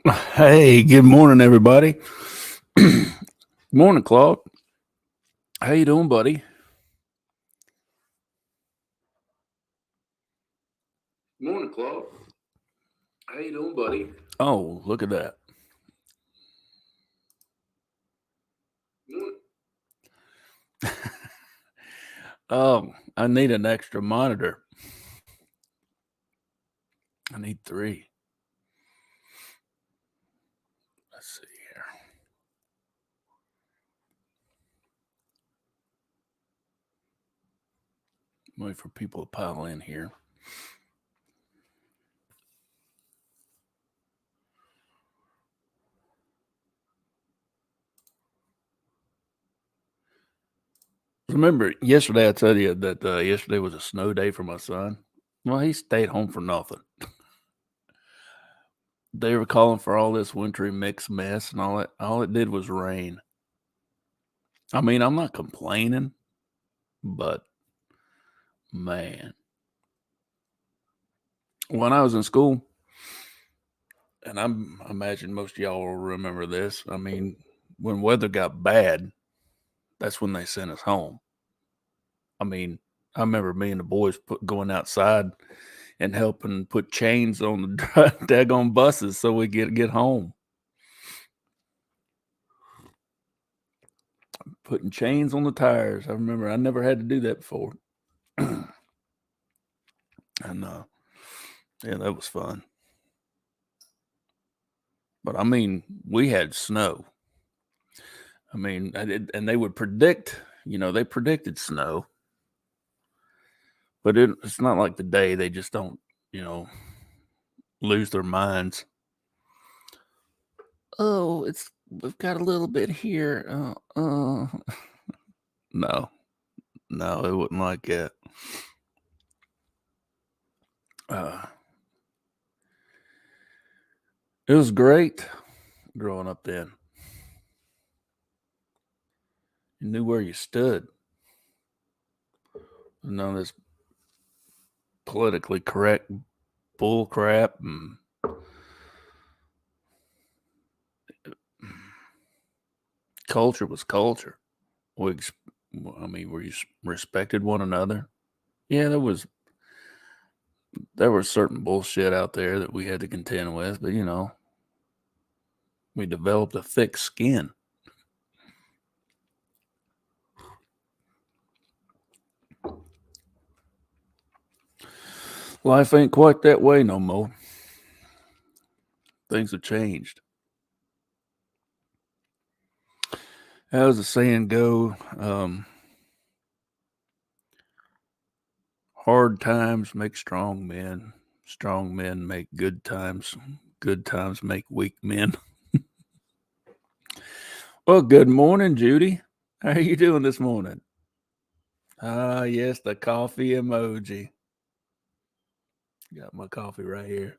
Hey, good morning, everybody. Morning, Claude. How you doing, buddy? Morning, Claude. How you doing, buddy? Oh, look at that. I need an extra monitor. I need three. Let's see here. Wait for people to pile in here. Remember yesterday I told you that yesterday was a snow day for my son? Well, he stayed home for nothing. They were calling for all this wintry mix mess and all it did was rain. I mean, I'm not complaining, but man, when I was in school, and I imagine most of y'all will remember this. I mean, when weather got bad, that's when they sent us home. I mean, I remember me and the boys going outside and helping put chains on the daggone buses so we get home. Putting chains on the tires. I remember I never had to do that before. And yeah, that was fun. But I mean, we had snow. I mean, and they would predict, they predicted snow, but it's not like the day they just don't, you know, lose their minds. Oh, we've got a little bit here. No, no, it wasn't like that. Uh, it was great growing up then. You knew where you stood. None of this politically correct bull crap and culture was culture. We, I mean, we respected one another. Yeah, there was certain bullshit out there that we had to contend with, but we developed a thick skin. Life ain't quite that way no more. Things have changed. How's the saying go? Hard times make strong men. Strong men make good times. Good times make weak men. Well, good morning, Judy. How are you doing this morning? Ah, yes, the coffee emoji. Got my coffee right here.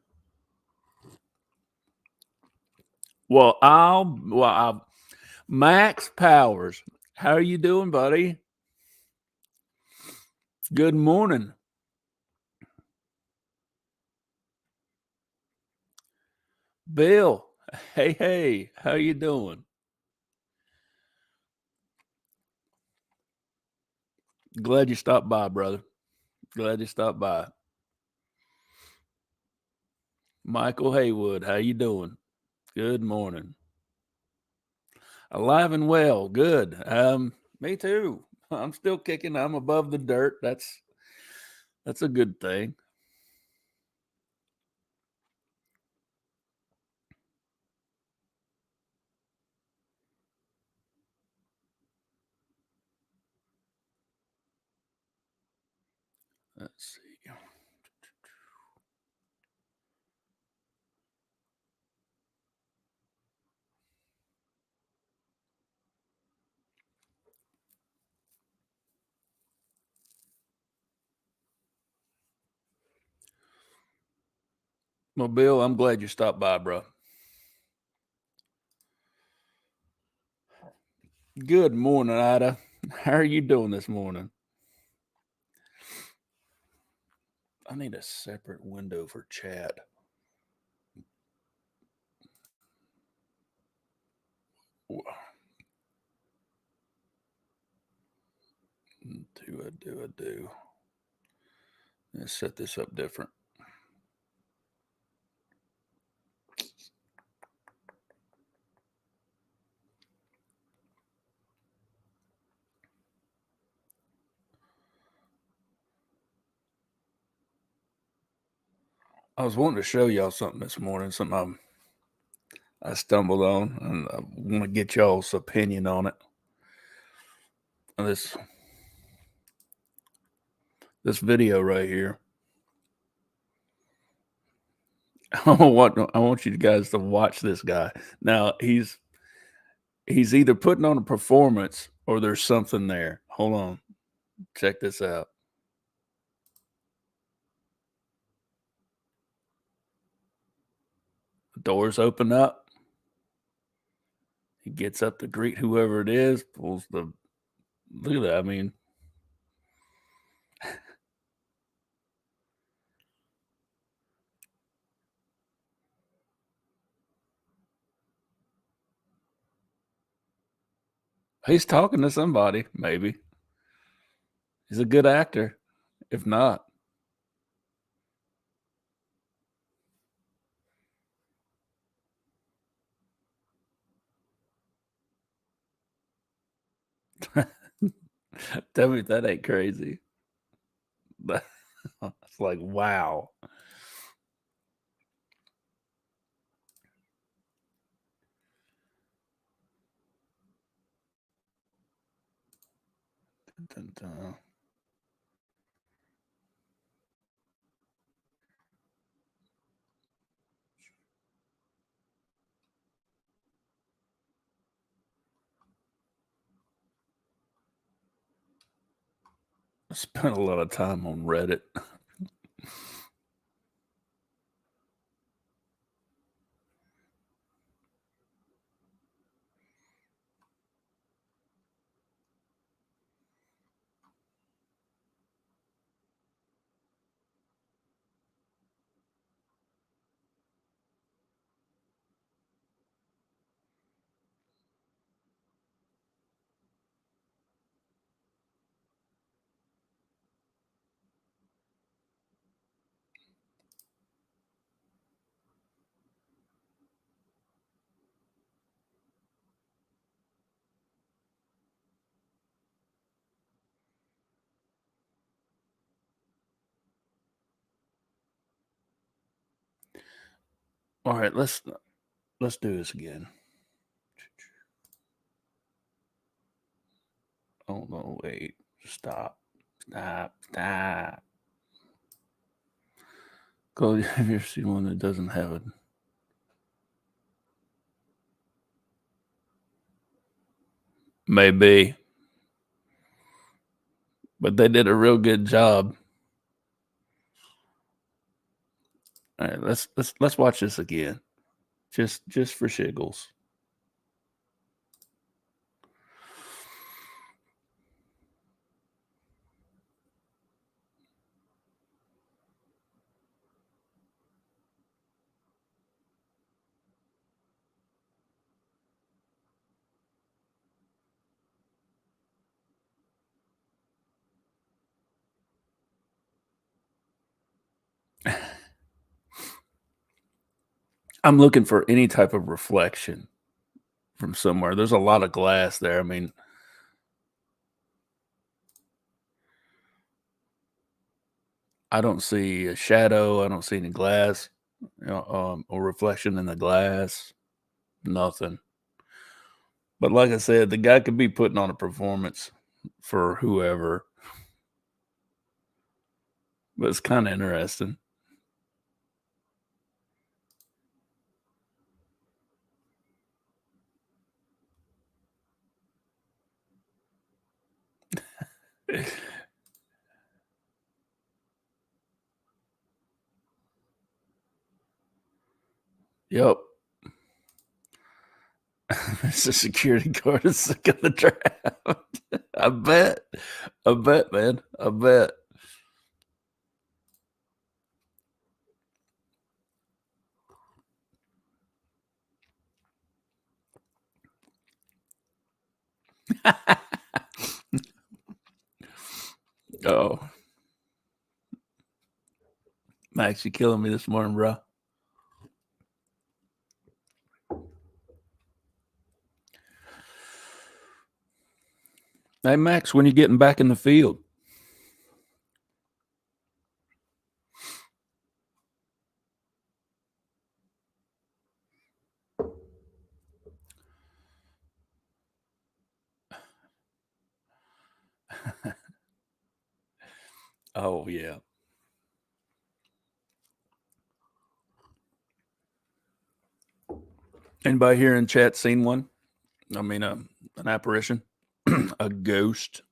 Max Powers. How are you doing, buddy? Good morning. Bill. Hey, how you doing? Glad you stopped by, brother. Glad you stopped by. Michael Haywood, how you doing? Good morning. Alive and well. Good. Me too. I'm still kicking. I'm above the dirt. That's a good thing. Let's see. Well, Bill, I'm glad you stopped by, bro. Good morning, Ida. How are you doing this morning? I need a separate window for chat. Do. Let's set this up different. I was wanting to show y'all something this morning, something I stumbled on, and I want to get y'all's opinion on it. This video right here. I want you guys to watch this guy. Now he's either putting on a performance or there's something there. Hold on, check this out. The doors open up. He gets up to greet whoever it is. Pulls the look at that. I mean, he's talking to somebody. Maybe he's a good actor. If not, tell me if that ain't crazy. It's like, wow. Dun, dun, dun. I spent a lot of time on Reddit. All right, let's do this again. Oh no, wait. Stop. Go, have you ever seen one that doesn't have it? Maybe. But they did a real good job. All right, let's watch this again. Just for shiggles. I'm looking for any type of reflection from somewhere. There's a lot of glass there. I mean, I don't see a shadow. I don't see any glass, or reflection in the glass. Nothing. But like I said, the guy could be putting on a performance for whoever. But it's kind of interesting. Yep. It's a security guard is sick of the draft. I bet. I bet, man. I bet. Oh, Max, you killing me this morning, bro. Hey, Max, when you getting back in the field? Oh, yeah. Anybody here in chat seen one? I mean, an apparition, a ghost.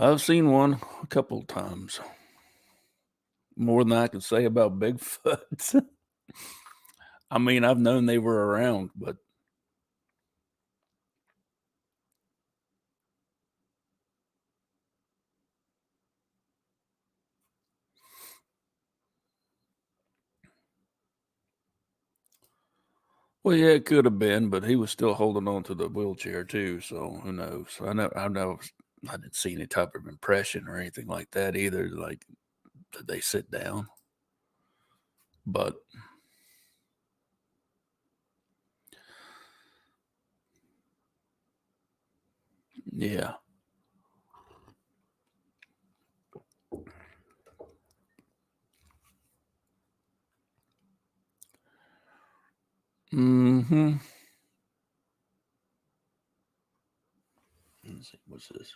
I've seen one a couple of times. More than I can say about Bigfoot. I mean, I've known they were around, but well, yeah, it could have been, but he was still holding on to the wheelchair too. So who knows? I didn't see any type of impression or anything like that either. Like, did they sit down? But yeah. Mm-hmm. Let's see, what's this?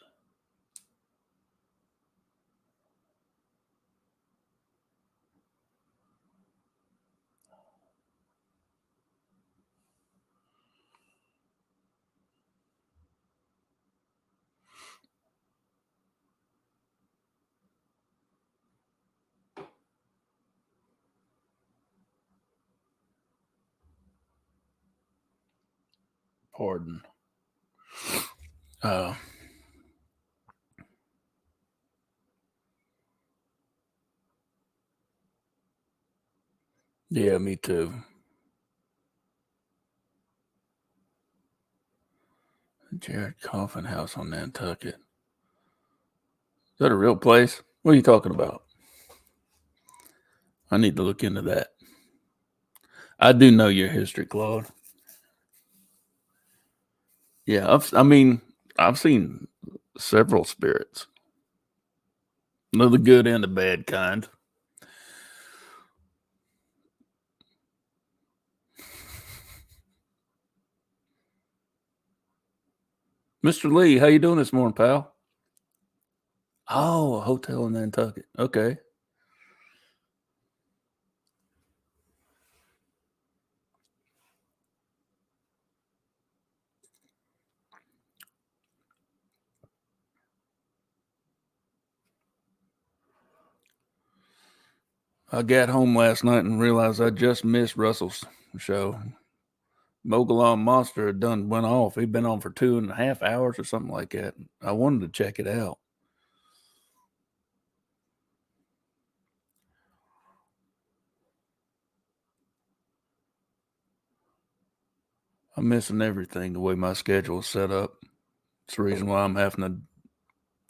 Pardon. Uh, yeah, me too. Jared Coffin House on Nantucket. Is that a real place? What are you talking about? I need to look into that. I do know your history, Claude. Yeah, I mean, I've seen several spirits. No, the good and the bad kind. Mr. Lee, how you doing this morning, pal? Oh, a hotel in Nantucket. Okay. I got home last night and realized I just missed Russell's show. Mogul Monster had done went off. He'd been on for 2.5 hours or something like that. I wanted to check it out. I'm missing everything the way my schedule is set up. It's the reason why I'm having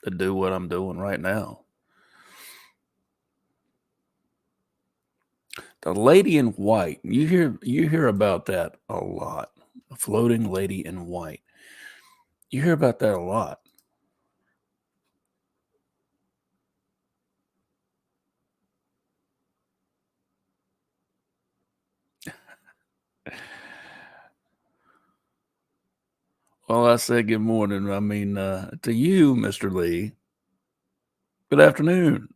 to do what I'm doing right now. The lady in white. You hear about that a lot. A floating lady in white. You hear about that a lot. Well, I said good morning. I mean, to you, Mr. Lee, good afternoon.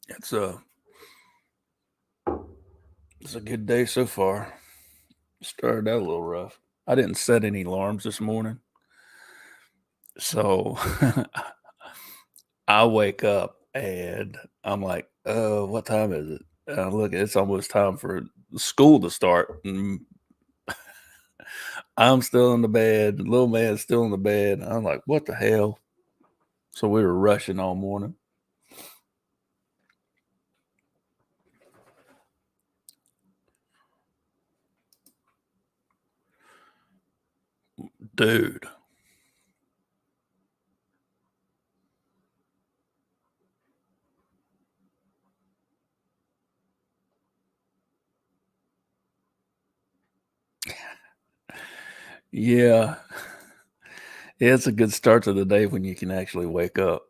It's a it's a good day so far. Started out a little rough. I didn't set any alarms this morning. So I wake up and I'm like, what time is it? And I look, it's almost time for school to start. And I'm still in the bed. The little man's still in the bed. I'm like, what the hell? So we were rushing all morning. Dude. Yeah. Yeah, it's a good start to the day when you can actually wake up.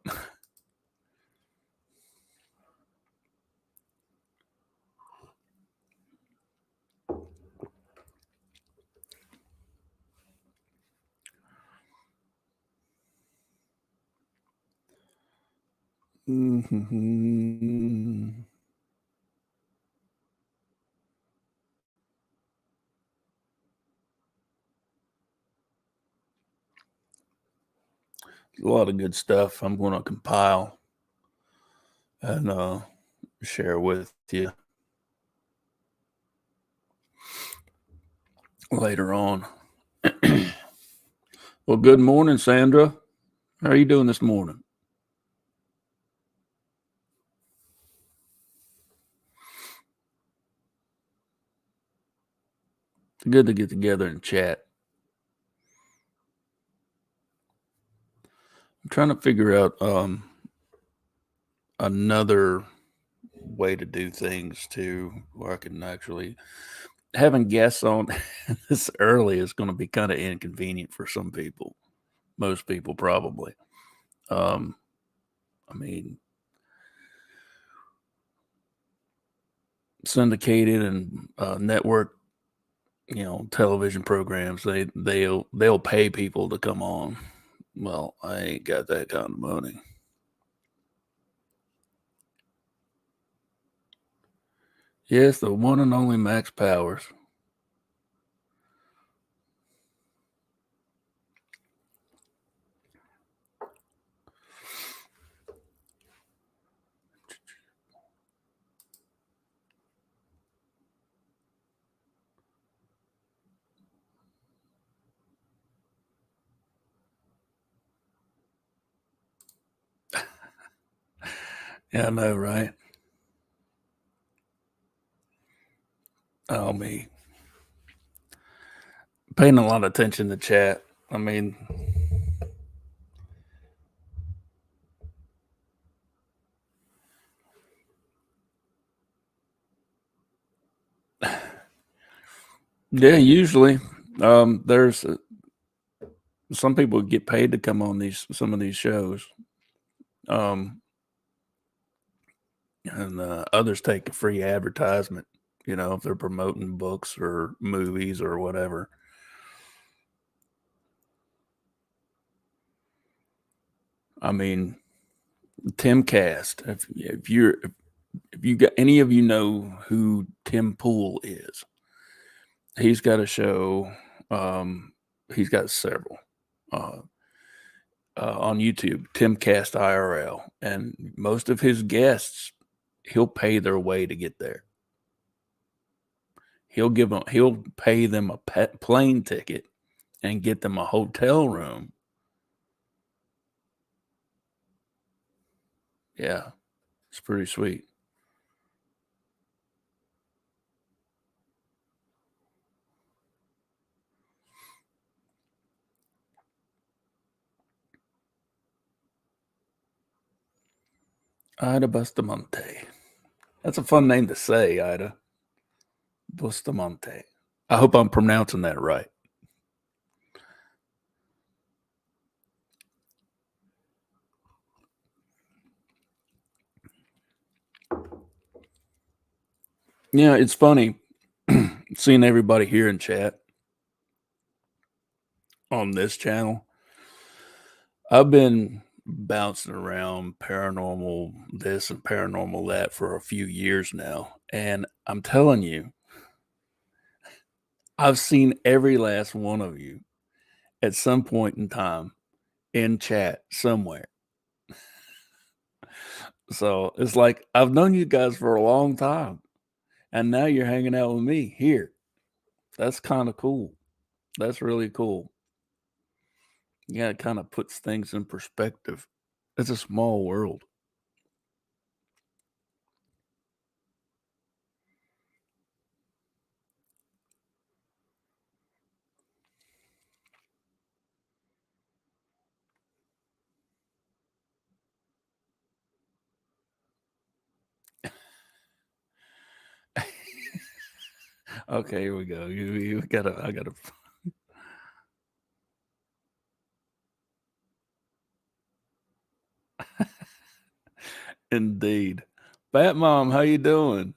Mhm. A lot of good stuff I'm going to compile and share with you later on. Well, good morning, Sandra. How are you doing this morning? Good to get together and chat. I'm trying to figure out another way to do things too, where I can actually having guests on this early is going to be kind of inconvenient for some people. Most people probably. Um, I mean, syndicated and network, television programs. They'll pay people to come on. Well, I ain't got that kind of money. Yes, the one and only Max Powers. Yeah, I know, right? Oh, me paying a lot of attention to chat. I mean, yeah, usually there's some people get paid to come on these some of these shows, um, and others take a free advertisement. If they're promoting books or movies or whatever. I mean, Timcast. If you got any of you know who Tim Pool is, he's got a show. Um, he's got several. Uh, on YouTube, Timcast IRL, and most of his guests, he'll pay their way to get there. He'll pay them a plane ticket and get them a hotel room. Yeah, it's pretty sweet. Ida Bustamante. That's a fun name to say, Ida Bustamante. I hope I'm pronouncing that right. Yeah, it's funny seeing everybody here in chat on this channel. I've been bouncing around paranormal this and paranormal that for a few years now. And I'm telling you, I've seen every last one of you at some point in time in chat somewhere. So it's like I've known you guys for a long time, and now you're hanging out with me here. That's kind of cool. That's really cool. Yeah, it kind of puts things in perspective. It's a small world. Okay, here we go. You gotta. I gotta. Indeed, Bat Mom, how you doing?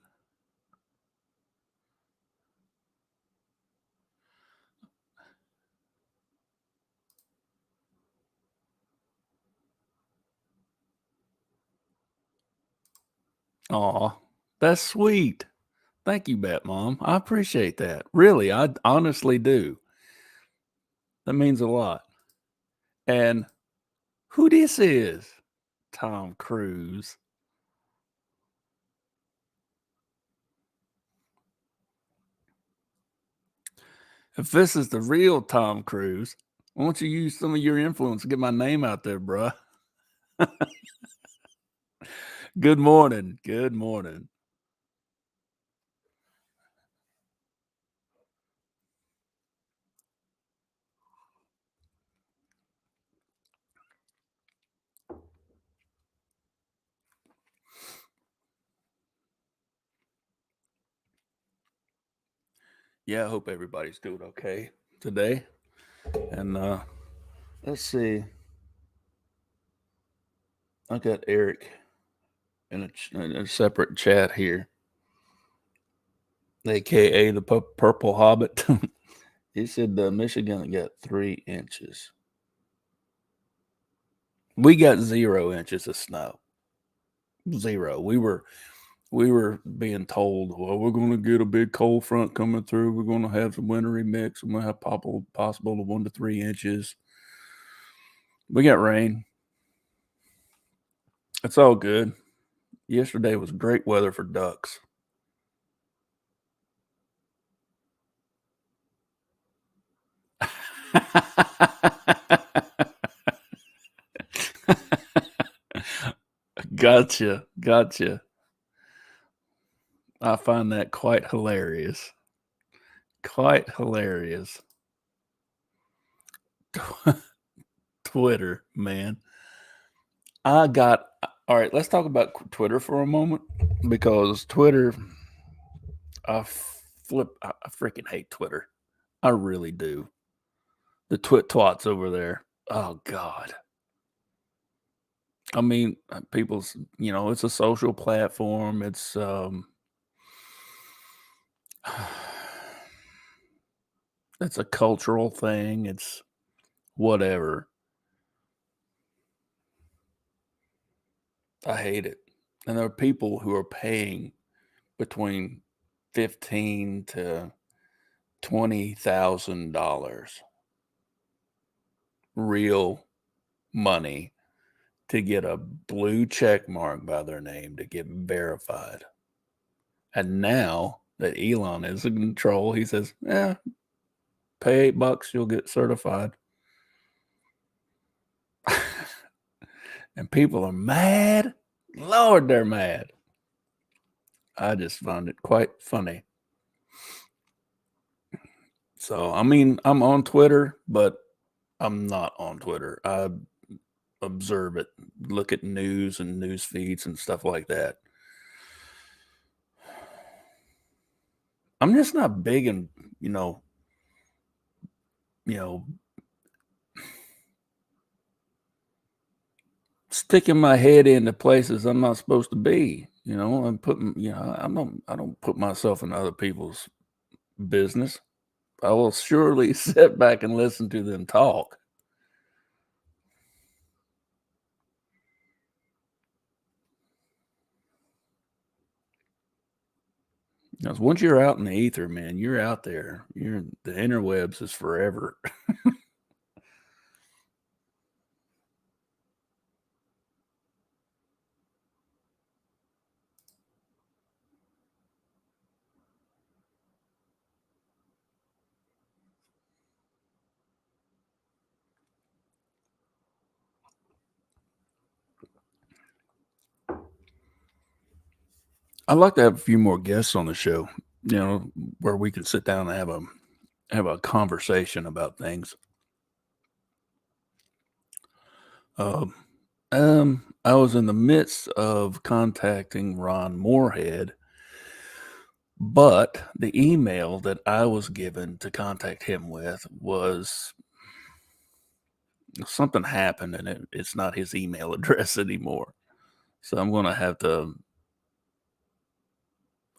Aw, that's sweet. Thank you, Bat Mom. I appreciate that. Really, I honestly do. That means a lot. And who this is? Tom Cruise. If this is the real Tom Cruise, why don't you use some of your influence to get my name out there, bruh? Good morning. Good morning. Yeah, I hope everybody's doing okay today. And let's see. I got Eric in a separate chat here, aka the Purple Hobbit. He said Michigan got 3 inches. We got 0 inches of snow. Zero. We were being told, well, we're going to get a big cold front coming through. We're going to have some wintry mix. We're going to have possible of 1 to 3 inches. We got rain. It's all good. Yesterday was great weather for ducks. Gotcha. Gotcha. I find that quite hilarious. Quite hilarious. Twitter, man. I got all right. Let's talk about Twitter for a moment because Twitter, I freaking hate Twitter. I really do. The twats over there. Oh God. I mean, people's. It's a social platform. It's a cultural thing. It's whatever. I hate it. And there are people who are paying between 15 to $20,000 real money to get a blue check mark by their name to get verified. And now that Elon is in control, he says, "Yeah, pay $8, you'll get certified." And people are mad. Lord, they're mad. I just find it quite funny. So, I mean, I'm on Twitter, but I'm not on Twitter. I observe it, look at news and news feeds and stuff like that. I'm just not big in, you know, you know, sticking my head into places I'm not supposed to be. I'm putting, I don't put myself in other people's business. I will surely sit back and listen to them talk. Because once you're out in the ether, man, you're out there. The interwebs is forever. I'd like to have a few more guests on the show, where we can sit down and have a conversation about things. Um, I was in the midst of contacting Ron Moorhead, but the email that I was given to contact him with was something happened, and it's not his email address anymore. So I'm going to have to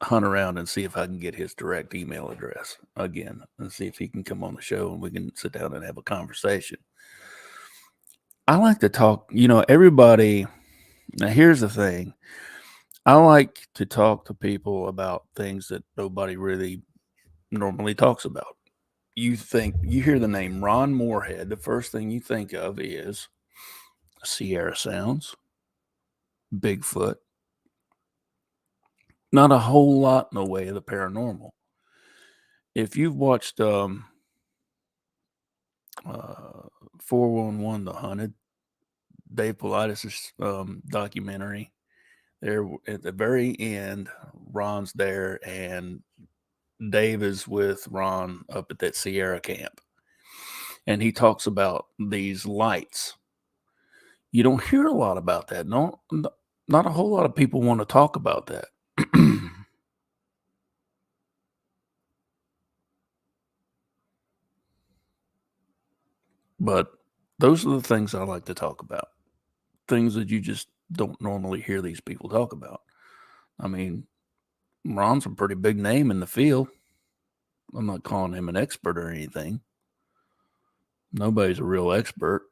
hunt around and see if I can get his direct email address again and see if he can come on the show and we can sit down and have a conversation. I like to talk, everybody. Now, here's the thing. I like to talk to people about things that nobody really normally talks about. You hear the name Ron Moorhead, the first thing you think of is Sierra Sounds, Bigfoot, not a whole lot in the way of the paranormal. If you've watched 411 The Hunted, Dave Paulides' documentary, there at the very end, Ron's there and Dave is with Ron up at that Sierra camp. And he talks about these lights. You don't hear a lot about that. No, not a whole lot of people want to talk about that. But those are the things I like to talk about. Things that you just don't normally hear these people talk about. I mean, Ron's a pretty big name in the field. I'm not calling him an expert or anything. Nobody's a real expert.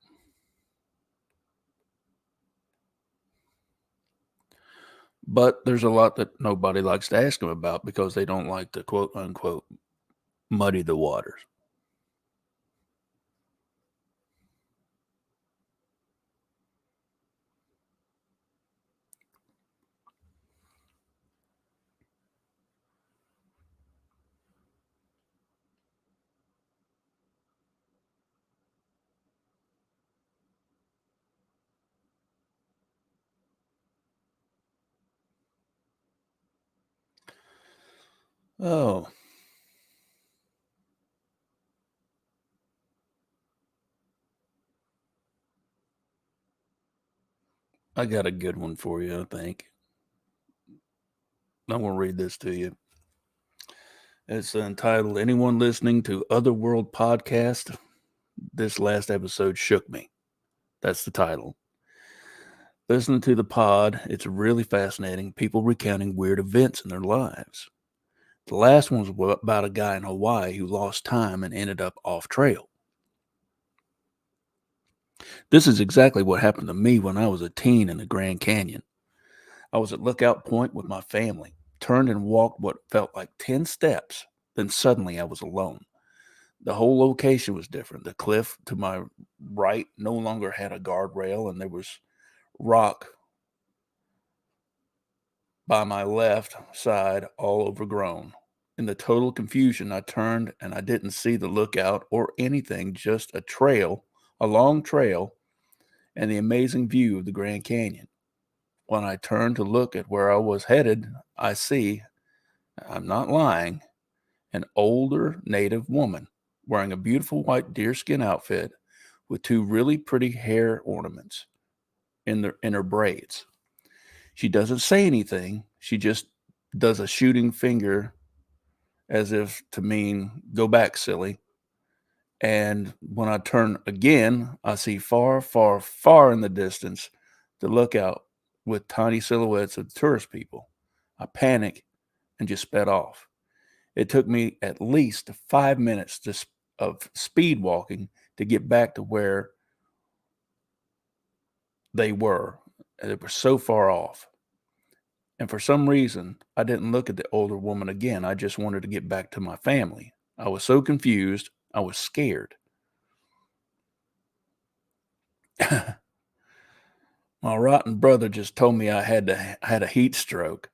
But there's a lot that nobody likes to ask him about because they don't like to quote unquote muddy the waters. Oh, I got a good one for you, I think. I'm going to read this to you. It's entitled Anyone Listening to Otherworld Podcast? This last episode shook me. That's the title. Listening to the pod, it's really fascinating. People recounting weird events in their lives. The last one was about a guy in Hawaii who lost time and ended up off trail. This is exactly what happened to me when I was a teen in the Grand Canyon. I was at Lookout Point with my family, turned and walked what felt like 10 steps. Then suddenly I was alone. The whole location was different. The cliff to my right no longer had a guardrail, and there was rock by my left side, all overgrown. In the total confusion, I turned and I didn't see the lookout or anything, just a trail, a long trail, and the amazing view of the Grand Canyon. When I turned to look at where I was headed, I see, I'm not lying, an older native woman wearing a beautiful white deerskin outfit with two really pretty hair ornaments in her braids. She doesn't say anything. She just does a shooting finger as if to mean, go back, silly. And when I turn again, I see far, far, far in the distance the lookout with tiny silhouettes of tourist people. I panic and just sped off. It took me at least 5 minutes of speed walking to get back to where they were. And it was so far off. And for some reason, I didn't look at the older woman again. I just wanted to get back to my family. I was so confused. I was scared. My rotten brother just told me I had a heat stroke,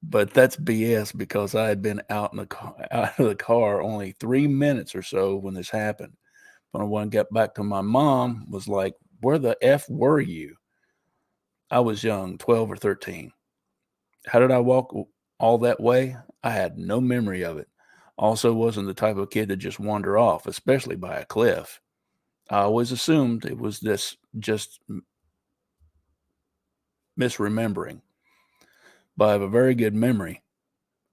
but that's BS because I had been out of the car only 3 minutes or so when this happened. When I got back to my mom, was like, "Where the f were you?" I was young, 12 or 13. How did I walk all that way, I had no memory of it. Also, wasn't the type of kid to just wander off, especially by a cliff. I always assumed it was this just misremembering, but I have a very good memory.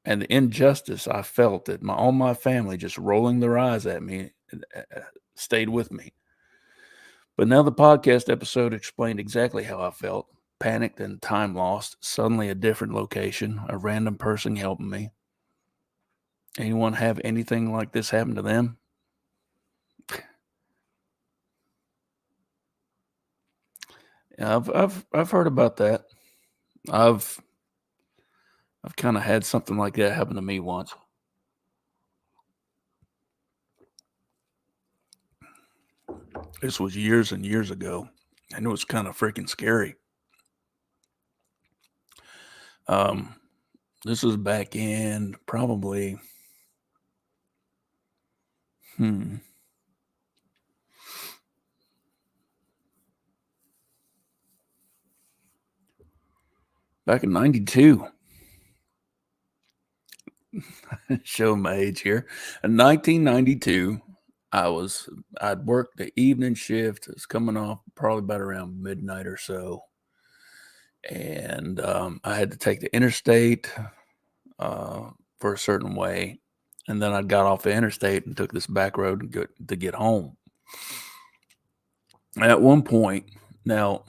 And the injustice I felt that all my family just rolling their eyes at me stayed with me. But now the podcast episode explained exactly how I felt: panicked and time lost, suddenly a different location, a random person helping me. Anyone have anything like this happen to them? Yeah, I've heard about that. I've I've kind of had something like that happen to me once. This was years and years ago, and it was kind of freaking scary. Um, this was back in probably hmm, back in '92. Show my age here. In 1992, I'd worked the evening shift. It's coming off probably about around midnight or so, and I had to take the interstate for a certain way, and then I got off the interstate and took this back road to get home. At one point, now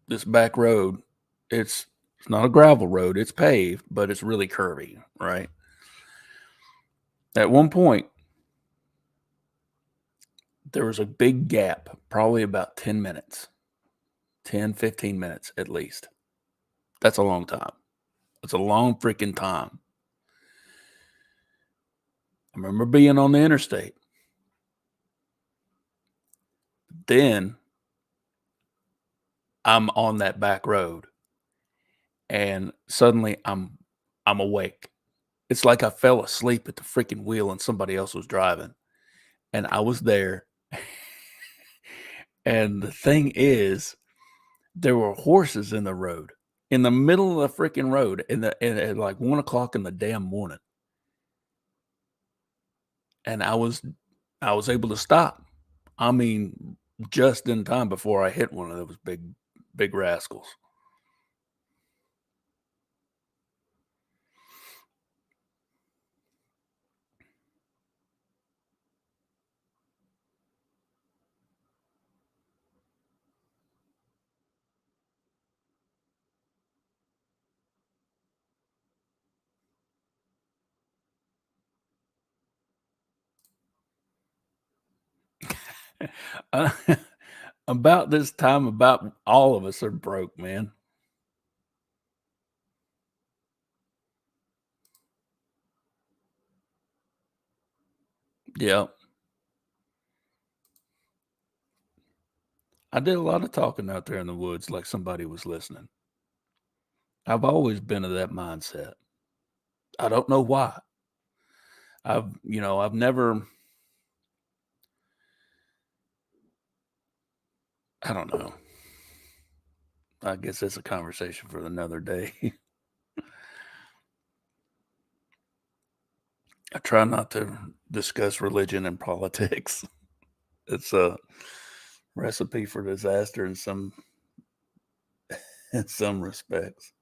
this back road, it's not a gravel road; it's paved, but it's really curvy, right? At one point, there was a big gap, probably about 10 minutes, 10, 15 minutes at least. That's a long time. It's a long freaking time. I remember being on the interstate. Then I'm on that back road and suddenly I'm awake. It's like I fell asleep at the freaking wheel and somebody else was driving and I was there. And the thing is, there were horses in the road, in the middle of the freaking road, at like 1 o'clock in the damn morning. And I was able to stop. I mean, just in time before I hit one of those big rascals. Uh, about this time, about all of us are broke, man. Yeah, I did a lot of talking out there in the woods like somebody was listening. I've always been of that mindset. I don't know why. I've never, I don't know. I guess that's a conversation for another day. I try not to discuss religion and politics. It's a recipe for disaster in some respects.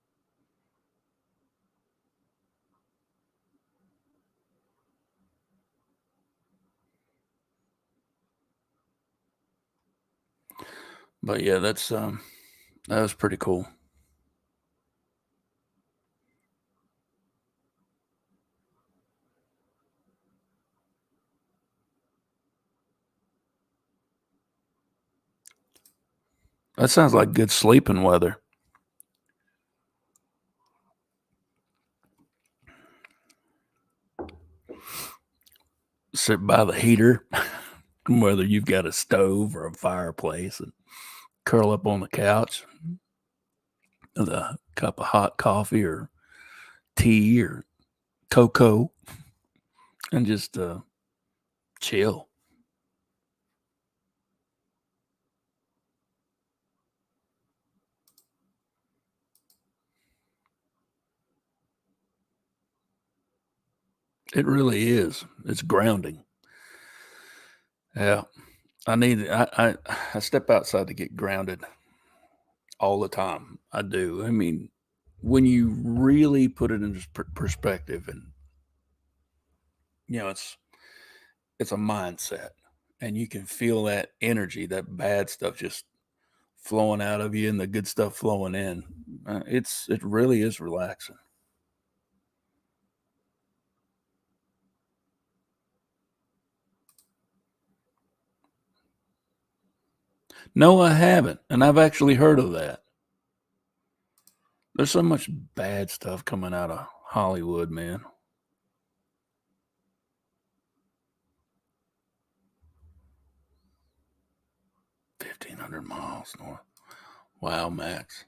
But yeah, that was pretty cool. That sounds like good sleeping weather. Sit by the heater, whether you've got a stove or a fireplace, and curl up on the couch with a cup of hot coffee or tea or cocoa and just chill. It really is. It's grounding. Yeah. I step outside to get grounded all the time. I do. I mean, when you really put it into perspective, and you know, it's a mindset, and you can feel that energy, that bad stuff just flowing out of you, and the good stuff flowing in. It really is relaxing. No, I haven't, and I've actually heard of that. There's so much bad stuff coming out of Hollywood, man. 1,500 miles north. Wow, Max.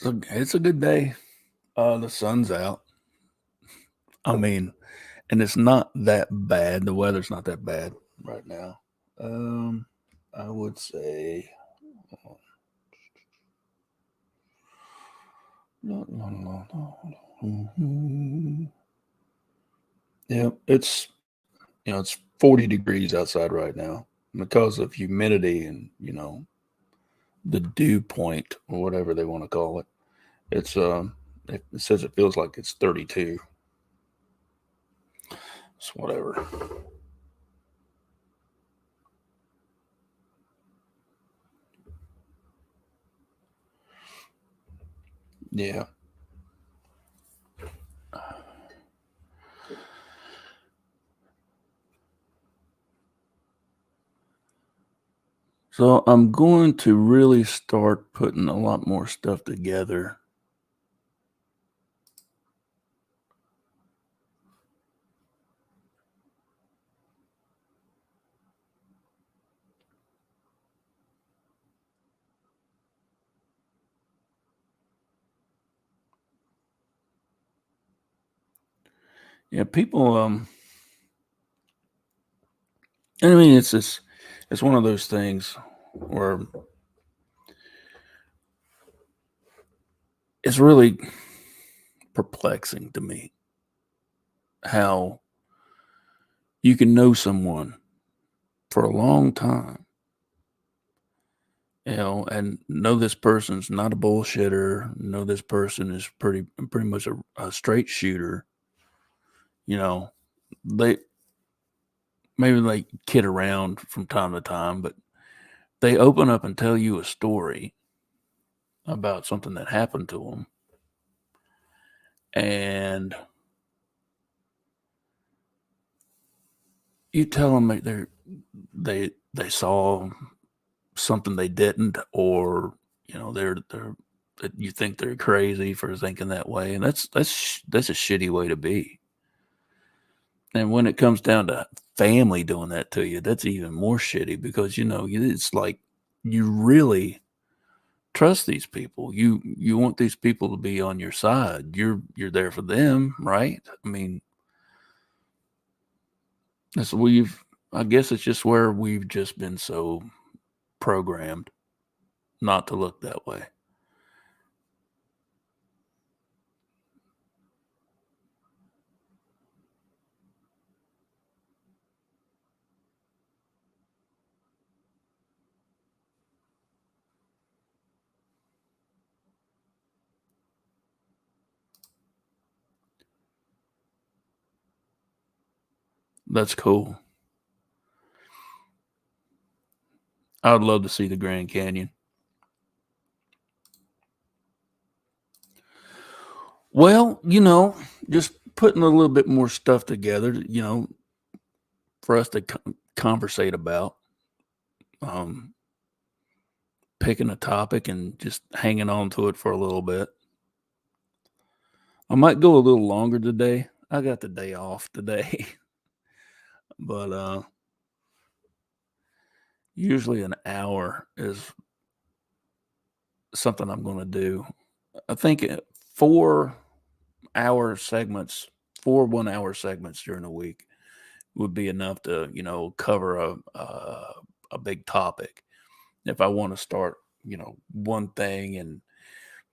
It's a good day. The sun's out. I mean, and it's not that bad. The weather's not that bad right now. Um, I would say, no, no, no, no. Yeah, it's 40 degrees outside right now because of humidity and the dew point or whatever they want to call it. It's it says it feels like it's 32. It's whatever. Yeah. So I'm going to really start putting a lot more stuff together. Yeah, people. I mean, it's one of those things where it's really perplexing to me how you can know someone for a long time, and know this person's not a bullshitter, know this person is pretty much a straight shooter. You know, they maybe they kid around from time to time, but they open up and tell you a story about something that happened to them, and you tell them that they saw something they didn't, or they're that you think they're crazy for thinking that way, and that's a shitty way to be. And when it comes down to family doing that to you, that's even more shitty because it's like you really trust these people. You want these people to be on your side. You're there for them, right? I mean, that's we've I guess it's just where we've just been so programmed not to look that way. That's cool. I would love to see the Grand Canyon. Well, just putting a little bit more stuff together, for us to conversate about, um, picking a topic and just hanging on to it for a little bit. I might go a little longer today. I got the day off today, but usually an hour is something I'm going to do. I think 4 hour segments, 4 1 hour segments during the week would be enough to, cover a big topic. If I want to start, one thing and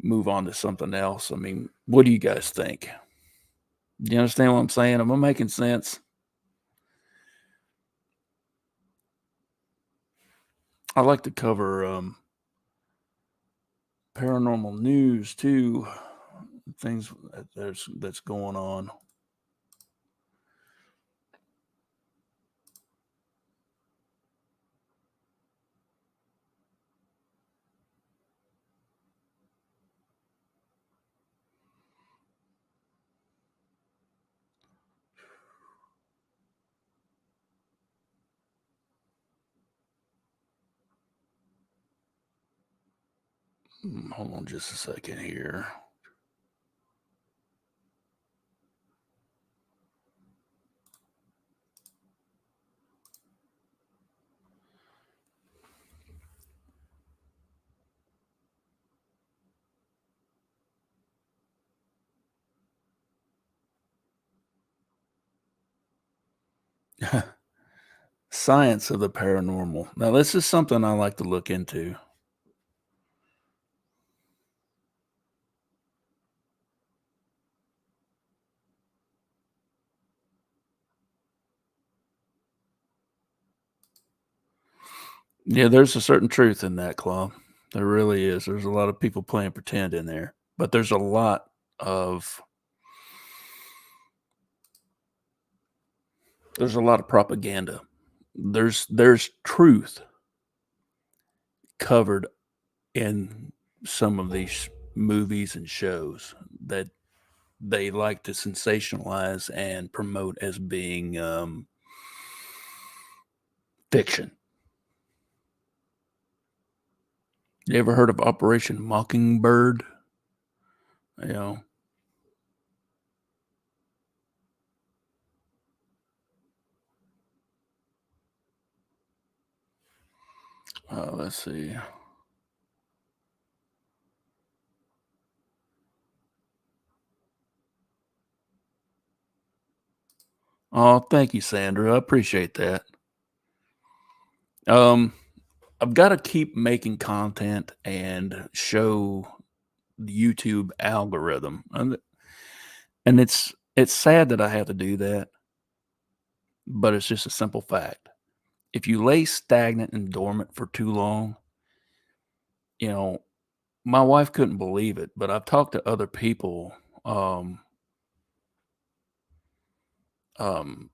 move on to something else. I mean, what do you guys think? Do you understand what I'm saying? Am I making sense? I like to cover paranormal news too, things that's going on. Hold on just a second here. Science of the paranormal. Now, this is something I like to look into. Yeah, there's a certain truth in that, Claw. There really is. There's a lot of people playing pretend in there, but of there's a lot of propaganda. There's truth covered in some of these movies and shows that they like to sensationalize and promote as being fiction. You ever heard of Operation Mockingbird? You know, let's see. Oh, thank you, Sandra. I appreciate that. Um, I've got to keep making content and show the YouTube algorithm, and it's sad that I have to do that, but it's just a simple fact. If you lay stagnant and dormant for too long, you know, my wife couldn't believe it, but I've talked to other people um, um,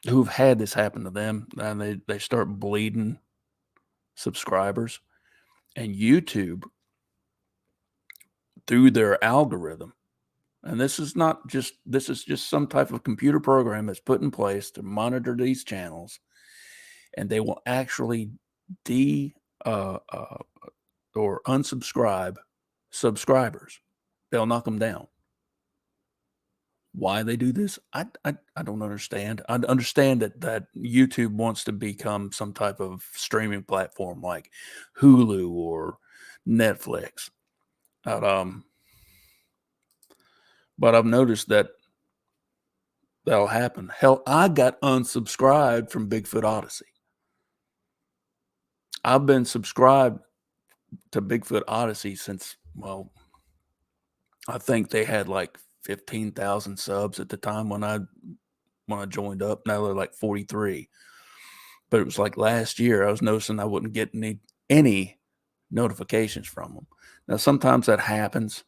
who've had this happen to them, and they start bleeding subscribers, and YouTube through their algorithm. And this is just some type of computer program that's put in place to monitor these channels, and they will actually de or unsubscribe subscribers. They'll knock them down. Why they do this, I don't understand. I understand that YouTube wants to become some type of streaming platform like Hulu or Netflix. But, but I've noticed that that'll happen. Hell, I got unsubscribed from Bigfoot Odyssey. I've been subscribed to Bigfoot Odyssey since, well, I think they had like 15,000 subs at the time when I joined up. Now they're like 43. But it was like last year I was noticing I wouldn't get any notifications from them. Now sometimes that happens.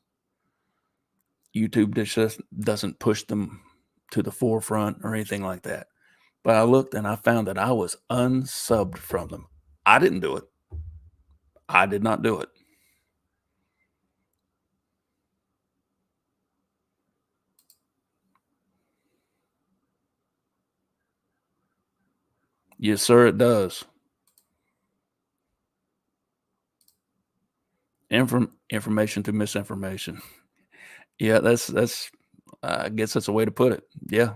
YouTube just doesn't push them to the forefront or anything like that. But I looked and I found that I was unsubbed from them. I didn't do it. I did not do it. Yes, sir, it does. Information through misinformation. Yeah, that's I guess that's a way to put it. Yeah.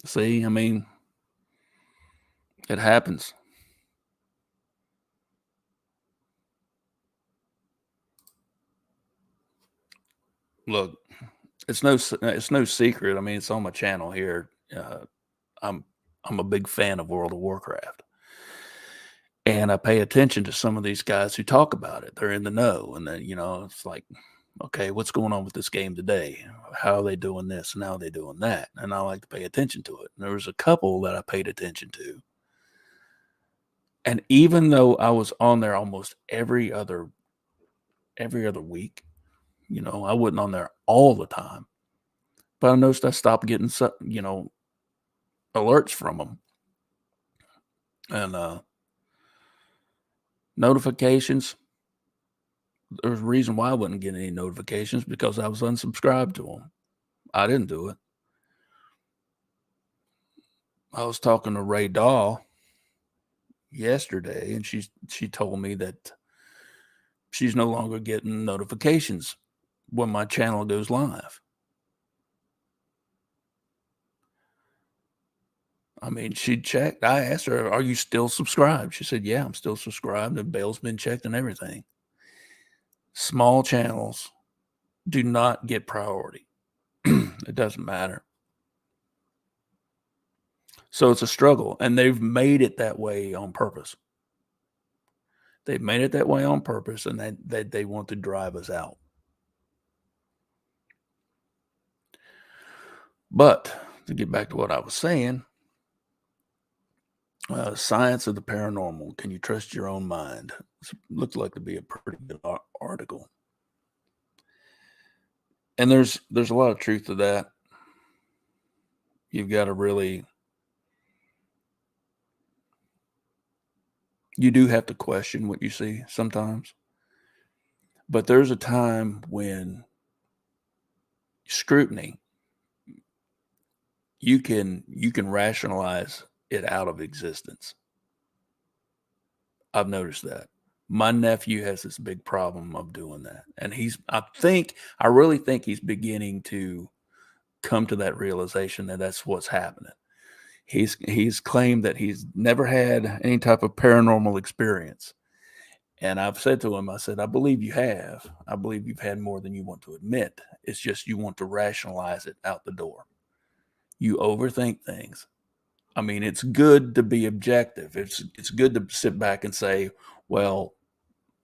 See, I mean, it happens. Look, it's no secret. I mean, it's on my channel here. I'm I'm a big fan of World of Warcraft, and I pay attention to some of these guys who talk about it. They're in the know, and then it's like, okay, what's going on with this game today? How are they doing this and how are they doing that? And I like to pay attention to it. And there was a couple that I paid attention to, and even though I was on there almost every other week, I wasn't on there all the time, but I noticed I stopped getting alerts from them and notifications. There's a reason why I wasn't getting any notifications because I was unsubscribed to them. I didn't do it. I was talking to Ray Dahl yesterday, and she told me that she's no longer getting notifications when my channel goes live. I mean, she checked. I asked her, "Are you still subscribed?" She said, "Yeah, I'm still subscribed. The bell's been checked and everything." Small channels do not get priority. It doesn't matter. So it's a struggle, and they've made it that way on purpose. They've made it that way on purpose, and that they want to drive us out. But to get back to what I was saying, science of the paranormal. Can you trust your own mind? Looks like to be a pretty good article, and there's a lot of truth to that. You've got to really, you do have to question what you see sometimes, but there's a time when scrutiny, you can rationalize it out of existence. I've noticed that. My nephew has this big problem of doing that. And I really think he's beginning to come to that realization that that's what's happening. He's claimed that he's never had any type of paranormal experience. And I've said to him, I said, I believe you have. I believe you've had more than you want to admit. It's just you want to rationalize it out the door. You overthink things. I mean, it's good to be objective. It's good to sit back and say, well,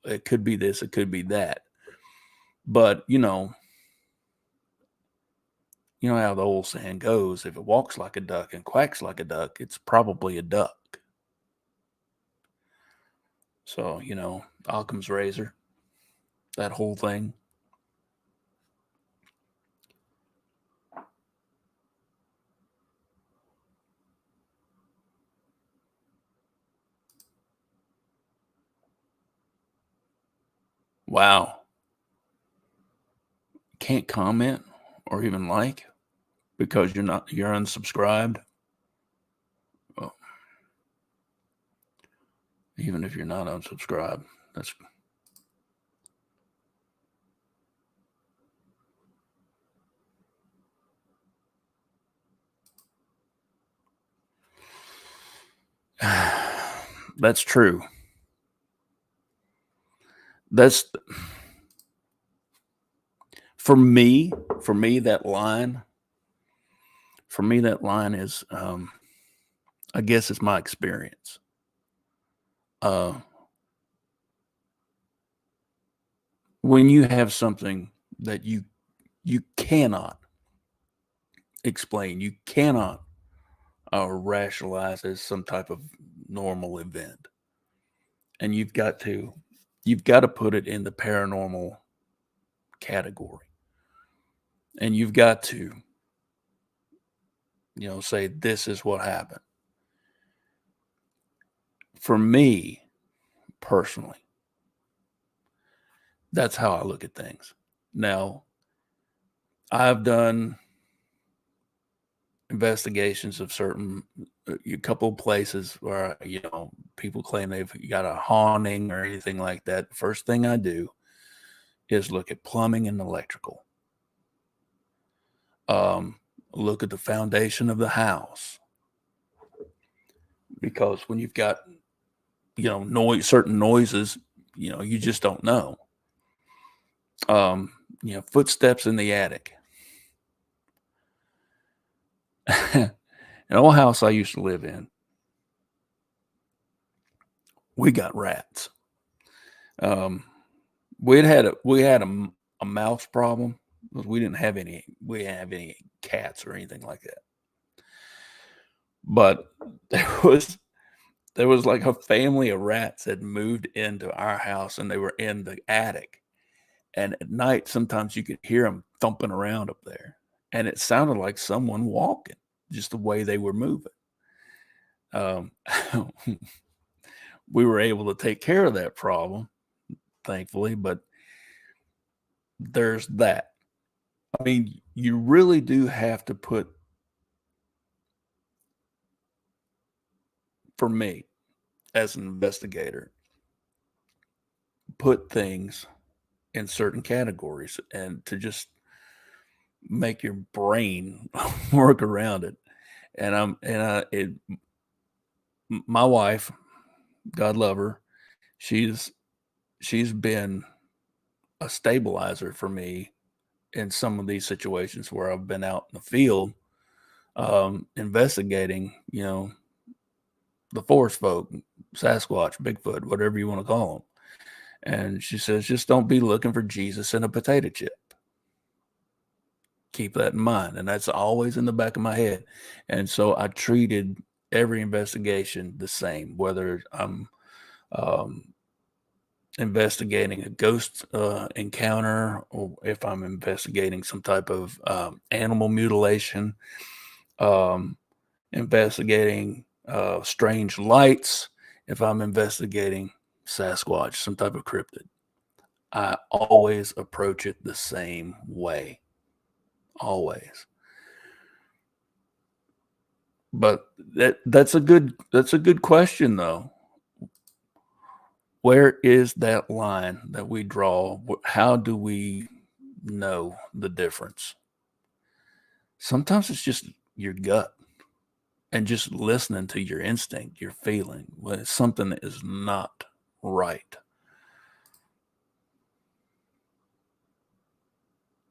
it could be this, it could be that. But you know how the old saying goes, if it walks like a duck and quacks like a duck, it's probably a duck. So, Occam's razor, that whole thing. Wow. Can't comment or even like because you're unsubscribed. Well, even if you're not unsubscribed, that's that's true. That's for me. For me, that line. For me, that line is. I guess it's my experience. Uh, when you have something that you cannot explain, you cannot rationalize as some type of normal event, and you've got to put it in the paranormal category, and you've got to say this is what happened. For me personally, that's how I look at things. Now, I've done investigations of a couple of places where people claim they've got a haunting or anything like that. First thing I do is look at plumbing and electrical. Um, Look at the foundation of the house, because when you've got certain noises, you just don't know. footsteps in the attic. An old house I used to live in, we got rats. Um, we had a mouse problem, but we didn't have any cats or anything like that. But there was there was like a family of rats that moved into our house and they were in the attic. And at night, sometimes you could hear them thumping around up there. And it sounded like someone walking, just the way they were moving. Um, we were able to take care of that problem, thankfully, but there's that. I mean, you really do have to for me as an investigator, put things in certain categories and to just make your brain work around it. And I'm and I it my wife, God love her, she's she's been a stabilizer for me in some of these situations where I've been out in the field investigating, the forest folk, Sasquatch, Bigfoot, whatever you want to call them. And she says, just don't be looking for Jesus in a potato chip. Keep that in mind. And that's always in the back of my head. And so I treated every investigation the same, whether I'm um, investigating a ghost encounter or if I'm investigating some type of animal mutilation, um, investigating strange lights, if I'm investigating Sasquatch, some type of cryptid. I always approach it the same way. Always. But that's a good question though. Where is that line that we draw? How do we know the difference? Sometimes it's just your gut and just listening to your instinct, your feeling when it's something that is not right.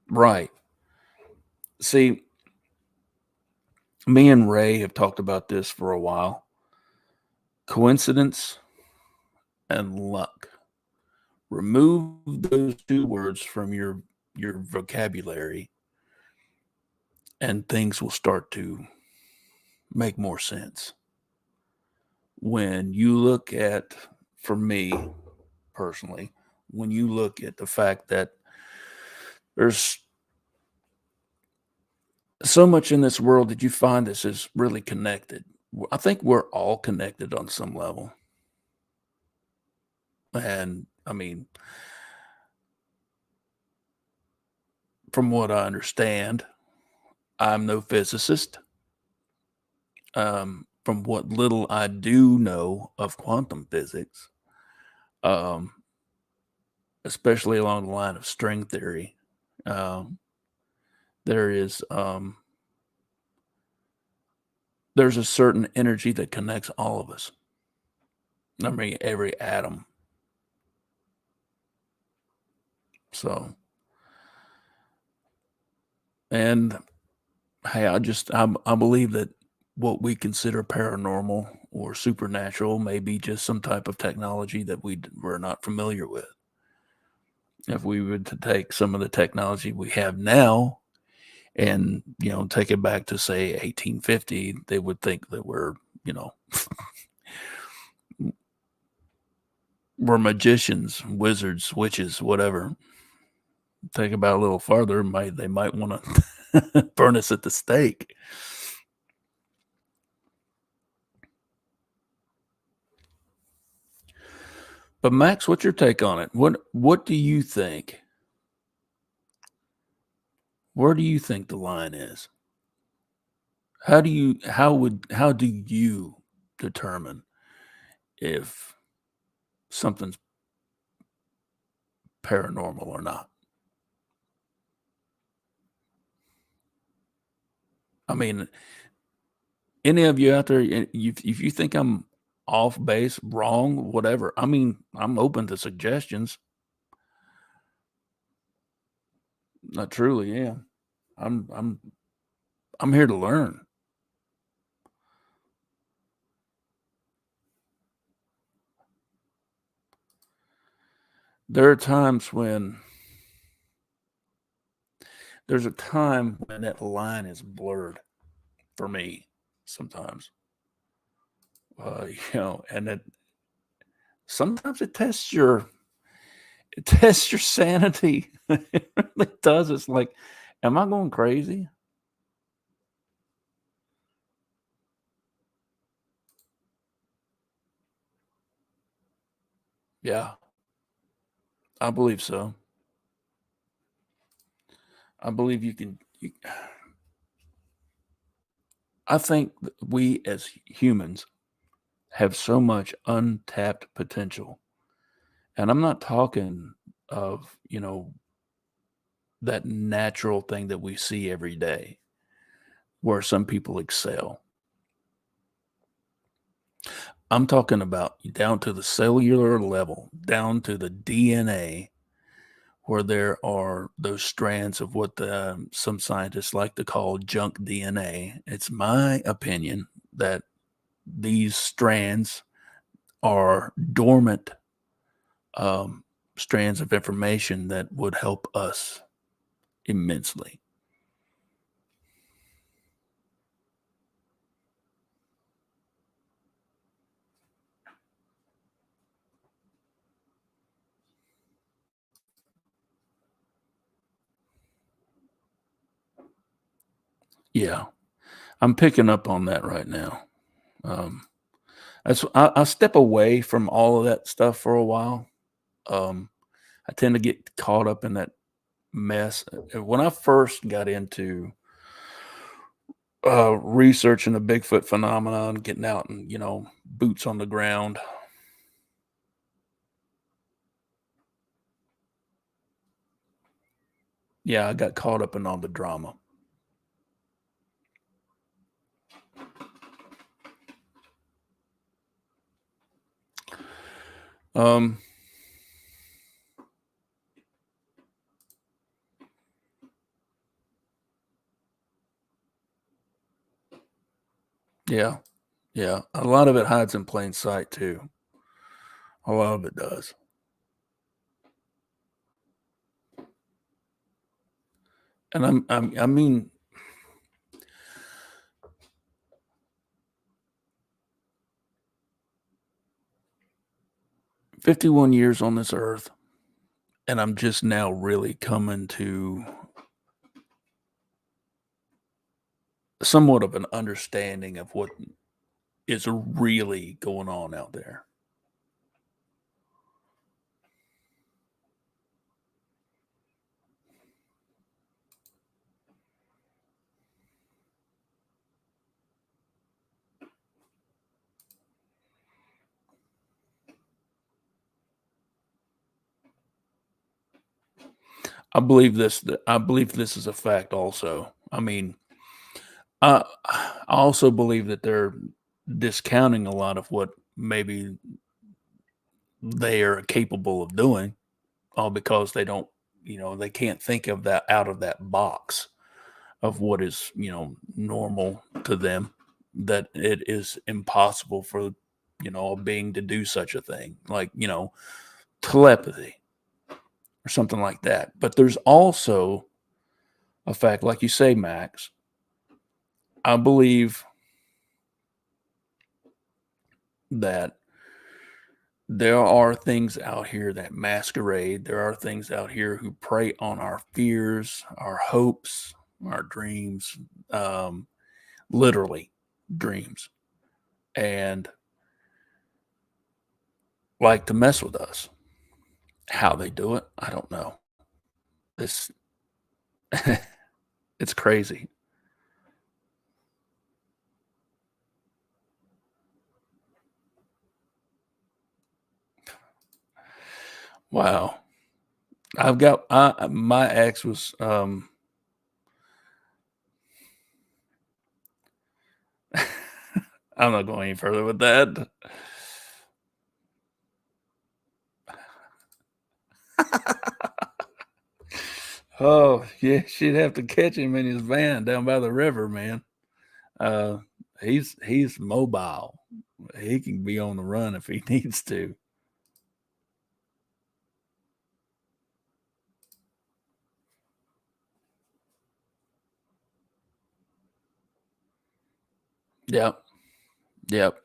Right. See, me and Ray have talked about this for a while. Coincidence and luck. Remove those two words from your vocabulary and things will start to make more sense. When you look at, for me personally, when you look at the fact that there's so much in this world that you find this is really connected. I think we're all connected on some level. And I mean, from what I understand, I'm no physicist. From what little I do know of quantum physics, um, especially along the line of string theory, um, there is there's a certain energy that connects all of us. I mean, every atom. So, and hey, I believe that what we consider paranormal or supernatural may be just some type of technology that we're not familiar with. If we were to take some of the technology we have now and take it back to say 1850, they would think that you know we're magicians, wizards, witches, whatever. Take about a little farther, they might want to burn us at the stake. But Max, what's your take on it? What do you think? Where do you think the line is? How do you determine if something's paranormal or not? I mean, any of you out there, if you think I'm off base, wrong, whatever, I mean, I'm open to suggestions. I truly am. I'm I'm I'm here to learn. There are times when there's a time when that line is blurred for me sometimes. And it sometimes it tests your sanity. It really does. It's like, am I going crazy? Yeah, I believe so. I believe you can. I think we as humans have so much untapped potential. And I'm not talking of, that natural thing that we see every day where some people excel. I'm talking about down to the cellular level, down to the DNA, where there are those strands of what some scientists like to call junk DNA. It's my opinion that these strands are dormant um, strands of information that would help us immensely. Yeah, I'm picking up on that right now. Um, I step away from all of that stuff for a while. Um, I tend to get caught up in that mess. When I first got into researching the Bigfoot phenomenon, getting out and boots on the ground, yeah, I got caught up in all the drama. Um, yeah, yeah, a lot of it hides in plain sight too. A lot of it does, and I mean, 51 years on this earth, and I'm just now really coming to somewhat of an understanding of what is really going on out there. I believe this is a fact also. I mean, I also believe that they're discounting a lot of what maybe they are capable of doing, all because they don't, they can't think of that out of that box of what is, normal to them, that it is impossible for, a being to do such a thing, like, telepathy or something like that. But there's also a fact, like you say, Max, I believe that there are things out here that masquerade. There are things out here who prey on our fears, our hopes, our dreams, um, literally dreams, and like to mess with us. How they do it, I don't know. This it's crazy. Wow. My ex was I'm not going any further with that. Oh, yeah, she'd have to catch him in his van down by the river, man. Uh, he's mobile. He can be on the run if he needs to. Yep, yep.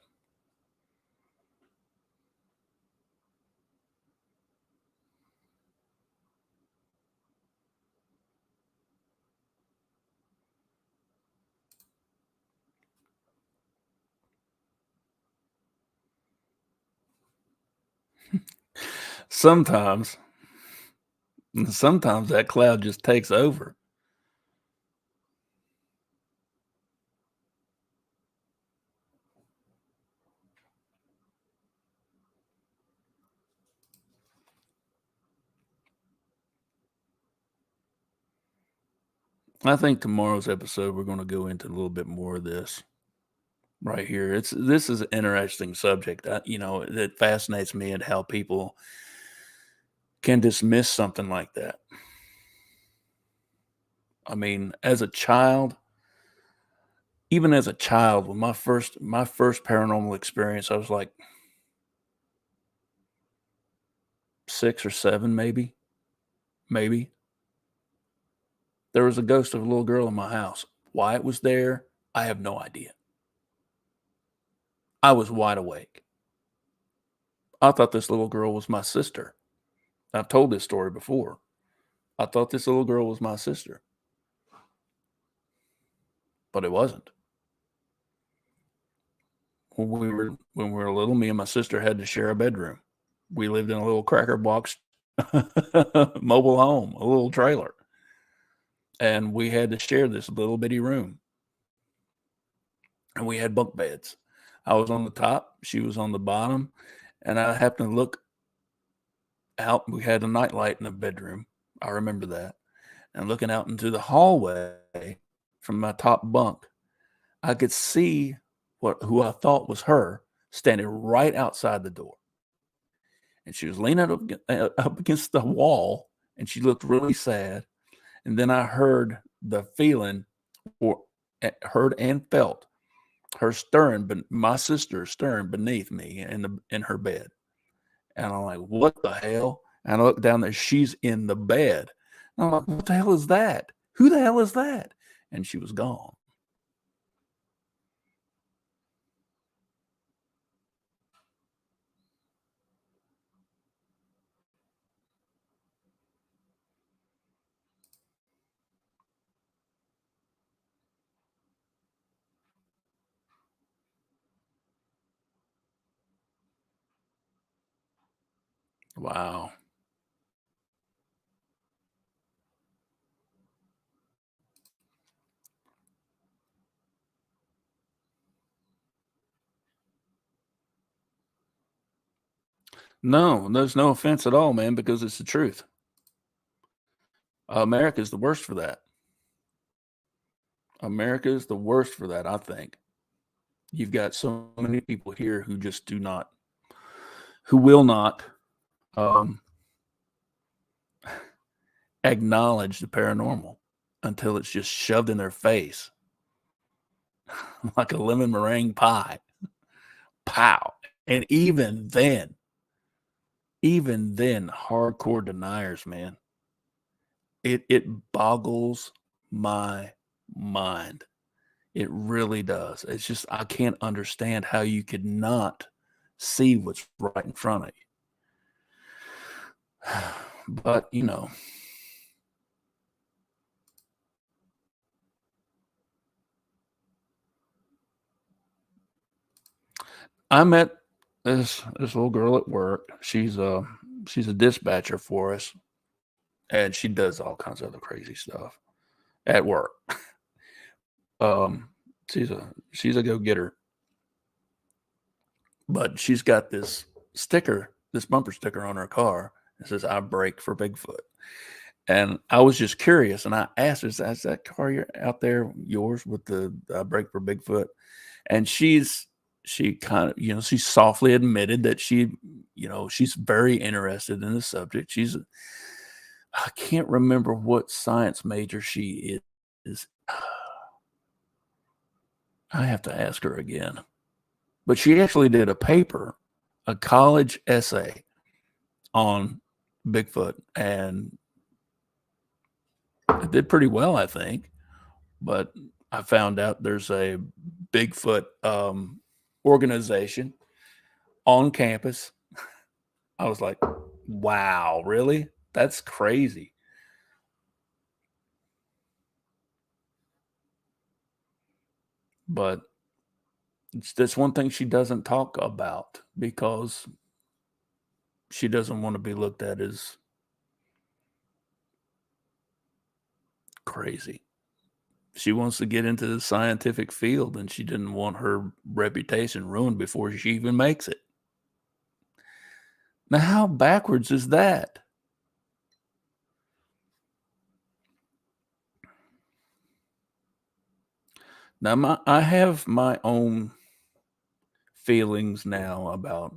Sometimes, sometimes that cloud just takes over. I think tomorrow's episode we're going to go into a little bit more of this right here. This is an interesting subject. It fascinates me at how people can dismiss something like that. I mean, as a child, even as a child, when my first paranormal experience, I was like 6 or 7, maybe. There was a ghost of a little girl in my house. Why it was there, I have no idea. I was wide awake. I thought this little girl was my sister. I've told this story before. I thought this little girl was my sister, but it wasn't. When we were little, me and my sister had to share a bedroom. We lived in a little cracker box mobile home, a little trailer, and we had to share this little bitty room. And we had bunk beds. I was on the top, she was on the bottom, and I happened to look out. We had a nightlight in the bedroom. I remember that. And looking out into the hallway from my top bunk, I could see who I thought was her standing right outside the door. And she was leaning up against the wall, and she looked really sad. And then I heard the feeling, or heard and felt her stirring, but my sister stirring beneath me in her bed. And I'm like, what the hell? And I look down there, she's in the bed. And I'm like, what the hell is that? Who the hell is that? And she was gone. Wow. No, there's no offense at all, man, because it's the truth. America's the worst for that. America is the worst for that, I think. You've got so many people here who just who will not um, acknowledge the paranormal until it's just shoved in their face like a lemon meringue pie. Pow. And even then, hardcore deniers, man, it boggles my mind. It really does. It's just I can't understand how you could not see what's right in front of you. But I met this little girl at work. She's a dispatcher for us, and she does all kinds of other crazy stuff at work. Um, she's a go getter, but she's got this sticker, this bumper sticker on her car that says "I brake for Bigfoot." And I was just curious, and I asked her, "Is that car you're out there yours with the brake for Bigfoot?" And she kind of, she softly admitted that she's very interested in the subject. I can't remember what science major she is. I have to ask her again. But she actually did a paper, a college essay on Bigfoot, and it did pretty well, I think. But I found out there's a Bigfoot organization on campus. I was like, wow, really? That's crazy. But that's one thing she doesn't talk about because she doesn't want to be looked at as crazy. She wants to get into the scientific field and she didn't want her reputation ruined before she even makes it. Now, how backwards is that? Now, I have my own feelings now about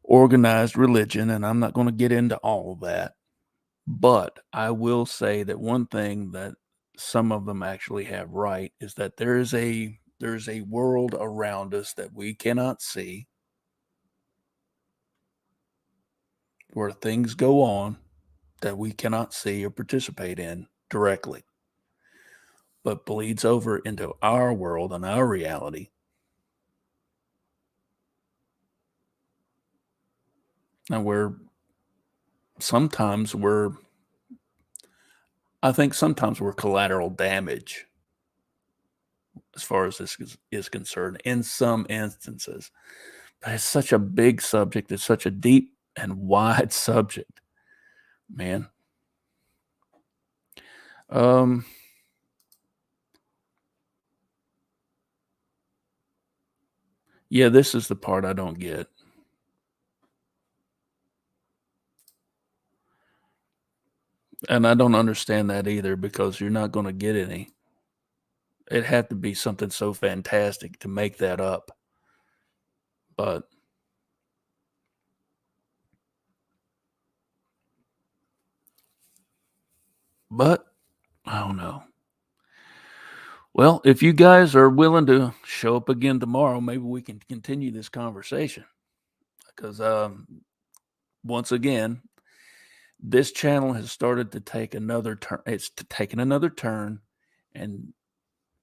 organized religion, and I'm not going to get into all of that. But I will say that one thing that some of them actually have right is that there's a world around us that we cannot see where things go on that we cannot see or participate in directly, but bleeds over into our world and our reality. And sometimes we're, I think sometimes we're collateral damage as far as this is concerned in some instances. But it's such a big subject. It's such a deep and wide subject, man. Um, yeah, this is the part I don't get. And I don't understand that either because you're not going to get any. It had to be something so fantastic to make that up. But but I don't know. Well, if you guys are willing to show up again tomorrow, maybe we can continue this conversation. Because once again, this channel has started to take another turn. It's taken another turn, and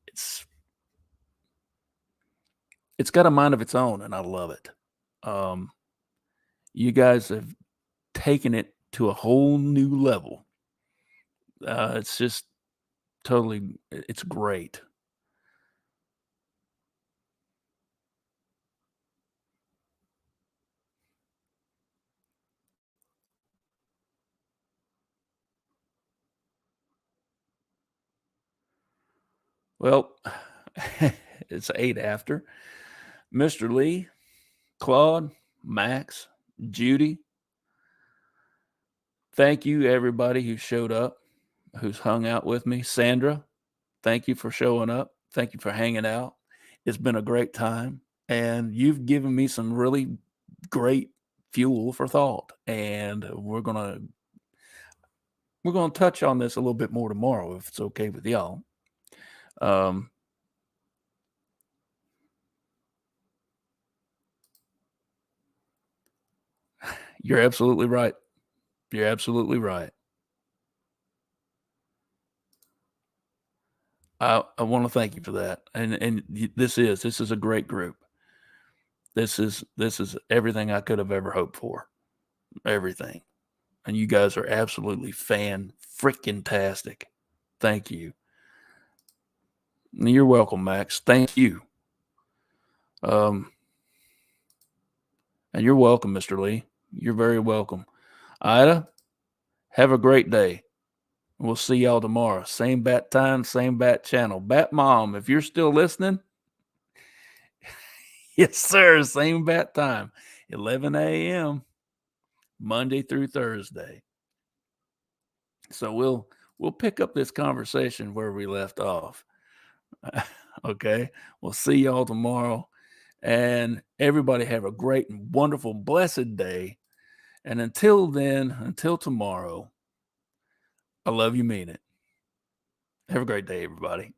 it's it's got a mind of its own, and I love it. Um, you guys have taken it to a whole new level. It's just totally, it's great. Well, it's 8 after. Mr. Lee, Claude, Max, Judy, thank you everybody who showed up, who's hung out with me. Sandra, thank you for showing up. Thank you for hanging out. It's been a great time, and you've given me some really great fuel for thought. And we're gonna touch on this a little bit more tomorrow if it's okay with y'all. Um, you're absolutely right. You're absolutely right. I want to thank you for that. And this is a great group. This is everything I could have ever hoped for. Everything. And you guys are absolutely fan freaking tastic. Thank you. You're welcome, Max. Thank you. Um, and you're welcome, Mr. Lee. You're very welcome. Ida, have a great day. We'll see y'all tomorrow. Same bat time, same bat channel. Bat mom, if you're still listening, yes, sir. Same bat time, 11 a.m. Monday through Thursday. So we'll pick up this conversation where we left off. Okay. We'll see y'all tomorrow. And everybody have a great and wonderful, blessed day. And until then, until tomorrow, I love you, mean it. Have a great day, everybody.